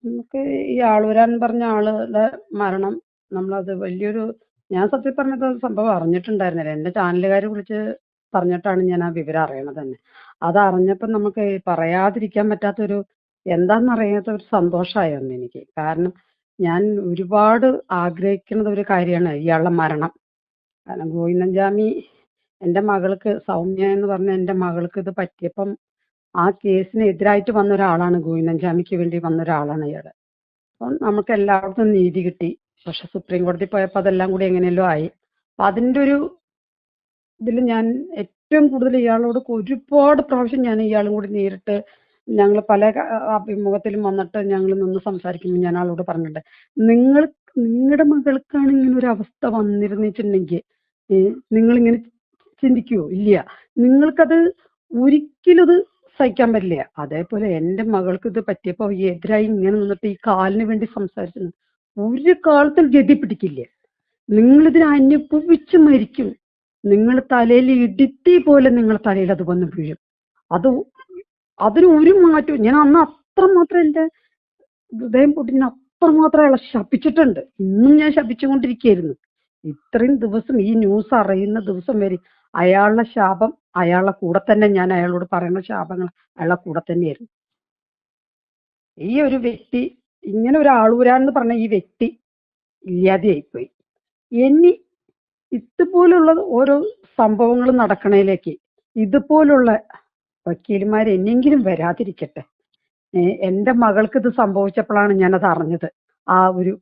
നമുക്ക് ഈ ആളൂരാൻ പറഞ്ഞ ആളുടെ മരണം നമ്മളത് വലിയൊരു ഞാൻ സത്യം പറഞ്ഞത് സംഭവം അറിഞ്ഞിട്ടുണ്ടായിരുന്നില്ല. എന്റെ ചാനലുകാർ വിളിച്ച് പറഞ്ഞിട്ടാണ് ഞാൻ ആ വിവരം അറിയണത് തന്നെ. അതറിഞ്ഞപ്പോൾ നമുക്ക് പറയാതിരിക്കാൻ പറ്റാത്തൊരു എന്താണെന്നറിയാത്ത ഒരു സന്തോഷമായിരുന്നു എനിക്ക്. കാരണം ഞാൻ ഒരുപാട് ആഗ്രഹിക്കുന്ന ഒരു കാര്യമാണ് ഇയാളുടെ മരണം. കാരണം ഗോവിന്ദൻചാമി എൻ്റെ മകൾക്ക് സൗമ്യ എന്ന് പറഞ്ഞ എൻ്റെ മകൾക്ക് ഇത് പറ്റിയപ്പം ആ കേസിന് എതിരായിട്ട് വന്ന ഒരാളാണ് ഗോവിന്ദൻചാമിക്ക് വേണ്ടി വന്ന ഒരാളാണ് ഇയാൾ. അപ്പം നമുക്ക് എല്ലായിടത്തും നീതി കിട്ടി. പക്ഷെ സുപ്രീം കോടതി പോയപ്പോൾ അതെല്ലാം കൂടി എങ്ങനെയല്ലോ ആയി. അപ്പം അതിൻ്റെ ഒരു ഇതിൽ ഞാൻ ഏറ്റവും കൂടുതൽ ഇയാളോട് ഒരുപാട് പ്രാവശ്യം ഞാൻ ഇയാളും കൂടി നേരിട്ട് ഞങ്ങൾ പല അഭിമുഖത്തിലും വന്നിട്ട് ഞങ്ങൾ നിന്ന് സംസാരിക്കുമ്പോൾ ഞാൻ ആളോട് പറഞ്ഞിട്ടുണ്ട്, നിങ്ങളുടെ മകൾക്കാണ് ഇങ്ങനെ ഒരു അവസ്ഥ വന്നിരുന്നിട്ടുണ്ടെങ്കിൽ നിങ്ങളിങ്ങനെ ചിന്തിക്കുവോ? ഇല്ല. നിങ്ങൾക്കത് ഒരിക്കലും ഇത് സഹിക്കാൻ പറ്റില്ല. അതേപോലെ എൻ്റെ മകൾക്ക് ഇത് പറ്റിയപ്പോൾ ഈ എതിരായി ഇങ്ങനെ നിന്നിട്ട് ഈ കാലിന് വേണ്ടി സംസാരിച്ചു ഒരു കാലത്തിൽ ഗതി പിടിക്കില്ല. നിങ്ങളിതിന് അനുഭവിച്ച് മരിക്കും. നിങ്ങൾ തലയിൽ ഇടുത്തി പോലെ നിങ്ങളുടെ തലയിൽ അത് വന്ന് വീഴും. അത് അതിന് ഒരു മാറ്റവും ഞാൻ അന്ന് അത്രമാത്രം എൻ്റെ ഹൃദയം പൊട്ടി ഞാൻ അത്രമാത്രം അയാളെ ശപിച്ചിട്ടുണ്ട്. ഇന്നും ഞാൻ ശപിച്ചുകൊണ്ടിരിക്കുകയായിരുന്നു. ഇത്രയും ദിവസം ഈ ന്യൂസ് അറിയുന്ന ദിവസം വരെ അയാളുടെ ശാപം അയാളുടെ കൂടെ തന്നെ, ഞാൻ അയാളോട് പറയുന്ന ശാപങ്ങൾ അയാളുടെ കൂടെ തന്നെയായിരുന്നു. ഈ ഒരു വ്യക്തി, ഇങ്ങനെ ഒരു ആളൂരാന്ന് പറഞ്ഞ ഈ വ്യക്തി ഇല്ലാതെയായിപ്പോയി. ഇനി ഇതുപോലുള്ള ഓരോ സംഭവങ്ങൾ നടക്കണേലേക്ക് ഇതുപോലുള്ള വക്കീലുമാർ എന്നെങ്കിലും വരാതിരിക്കട്ടെ. എൻ്റെ മകൾക്ക് ഇത് സംഭവിച്ചപ്പോഴാണ് ഞാനത് അറിഞ്ഞത്. ആ ഒരു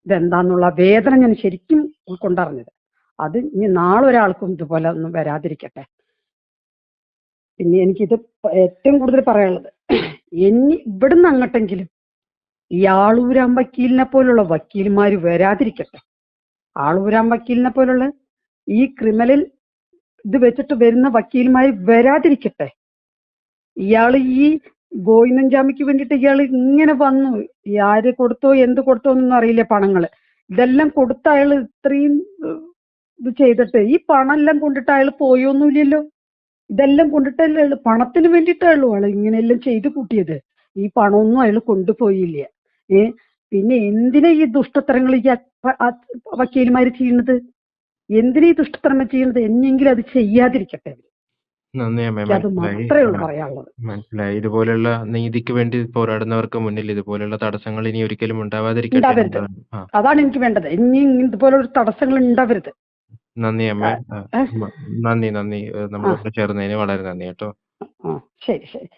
ഇതെന്താന്നുള്ള വേദന ഞാൻ ശരിക്കും ഉൾക്കൊണ്ടറിഞ്ഞത്. അത് ഇനി നാളെ ഒരാൾക്കും ഇതുപോലെ ഒന്നും വരാതിരിക്കട്ടെ. പിന്നെ എനിക്കിത് ഏറ്റവും കൂടുതൽ പറയാനുള്ളത്, ഇനി ഇവിടുന്ന് അങ്ങോട്ടെങ്കിലും ഈ ആളൂരാൻ വക്കീലിനെ പോലുള്ള വക്കീൽമാർ വരാതിരിക്കട്ടെ. ആളൂരാൻ വക്കീലിനെ പോലുള്ള ഈ ക്രിമിനൽ ഇത് വെച്ചിട്ട് വരുന്ന വക്കീൽമാർ വരാതിരിക്കട്ടെ. ഇയാൾ ഈ ഗോവിന്ദൻചാമിക്ക് വേണ്ടിയിട്ട് ഇയാൾ ഇങ്ങനെ വന്നു. ആര് കൊടുത്തോ എന്ത് കൊടുത്തോ എന്നൊന്നും അറിയില്ല. പണങ്ങള് ഇതെല്ലാം കൊടുത്ത അയാൾ ഇത്രയും ഇത് ചെയ്തിട്ട് ഈ പണം എല്ലാം കൊണ്ടിട്ട് അയാൾ പോയൊന്നുമില്ലല്ലോ. ഇതെല്ലാം കൊണ്ടിട്ടല്ലേ അയാൾ പണത്തിന് വേണ്ടിയിട്ടാണല്ലോ അയാൾ ഇങ്ങനെയെല്ലാം ചെയ്ത് കൂട്ടിയത്. ഈ പണമൊന്നും അയാൾ കൊണ്ടുപോയില്ല. പിന്നെ എന്തിനാ ഈ ദുഷ്ടത്തരങ്ങൾ ഈ വക്കീൽമാര് ചെയ്യുന്നത്? എന്തിനാ ഈ ദുഷ്ടത്തരങ്ങൾ ചെയ്യുന്നത്? എന്നെങ്കിലും അത് ചെയ്യാതിരിക്കട്ടെ. നന്ദി അമ്മേ, അത് മാത്രമേ ഉള്ളൂ പറയാനുള്ളത്. മനസ്സിലായി. ഇതുപോലുള്ള നീതിക്ക് വേണ്ടി പോരാടുന്നവർക്ക് മുന്നിൽ ഇതുപോലുള്ള തടസ്സങ്ങൾ ഇനി ഒരിക്കലും ഉണ്ടാവാതിരിക്കട്ടെ. അതാണ് എനിക്ക് വേണ്ടത്. ഇനി ഇതുപോലുള്ള തടസ്സങ്ങൾ ഉണ്ടാവരുത്. നന്ദി അമ്മേ. നന്ദി. നമ്മളോട് ചേർന്നതിന് വളരെ നന്ദി കേട്ടോ. ശരി ശരി.